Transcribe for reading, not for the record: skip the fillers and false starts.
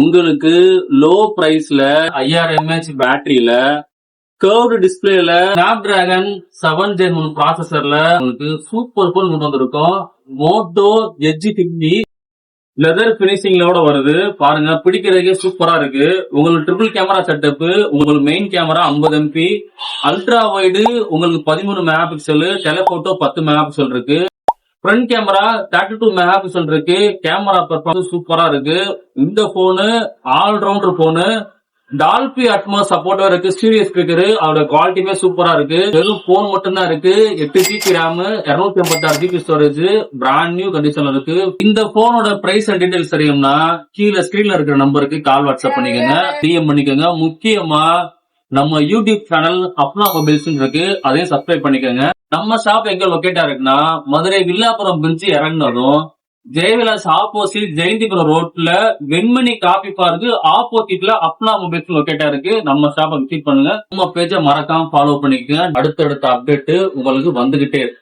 உங்களுக்கு லோ பிரைஸ்ல 5000 mAh பேட்டரியில curved டிஸ்பிளேல ஸ்னாப்டிராகன் 7 Gen 1 ப்ராசஸர்ல உங்களுக்கு சூப்பர் போன் கொண்டு வந்திருக்கோம். மோட்டோ எட்ஜ் 50 லெதர் பினிஷிங்லோட வருது. பாருங்க, பிடிக்கிறதுக்கே சூப்பரா இருக்கு. உங்களுக்கு ட்ரிபிள் கேமரா செட்டப், உங்களுக்கு main camera 50 MP, ultra wide உங்களுக்கு 13 மெகா பிக்சல், டெலபோட்டோ 10 மெகா பிக்சல் இருக்கு. ஃப்ரண்ட் கேமரா 32 மெகா பிக்சல் இருக்கு. கேமரா பெர்ஃபார்மன்ஸ் சூப்பரா இருக்கு. இந்த போனு ஆல்ரவுண்டர் போனு. டால்பி அட்மாஸ் சப்போர்ட்டா இருக்கு. ஸ்டீரியோ ஸ்பீக்கர், அதோட குவாலிட்டியுமே சூப்பரா இருக்கு. வெறும் போன் மட்டும் தான் இருக்கு. 8 GB RAM, 256 GB storage, brand new கண்டிஷன்ல இருக்கு. இந்த போனோட பிரைஸ் அண்ட் டீடைல்ஸ் தெரியும்னா கீழே ஸ்கிரீன்ல இருக்கிற நம்பருக்கு கால் வாட்ஸ்அப் பண்ணிக்கோங்க, டிஎம் பண்ணிக்கோங்க. முக்கியமா நம்ம யூடியூப் சேனல் அப்னா மொபைல்ஸ் இருக்கு, அதையும் சப்ஸ்கிரைப் பண்ணிக்கோங்க. நம்ம ஷாப் எங்க லொகேட்டா இருக்குன்னா மதுரை வில்லாப்புரம் பிரிட்ஜ் இறங்கினதும் ஜெயவிலாஸ் ஆப்போசிட் ஜெயந்திபுரம் ரோட்ல வெண்மணி காபி பார்க் ஆப்போசிட்ல அப்னா மொபைல்ஸ் லொகேட்டா இருக்கு. நம்ம ஷாப்பை விசிட் பண்ணுங்க. நம்ம பேஜை மறக்காம ஃபாலோ பண்ணிக்கோங்க. அடுத்தடுத்த அப்டேட் உங்களுக்கு வந்துகிட்டே இருக்கு.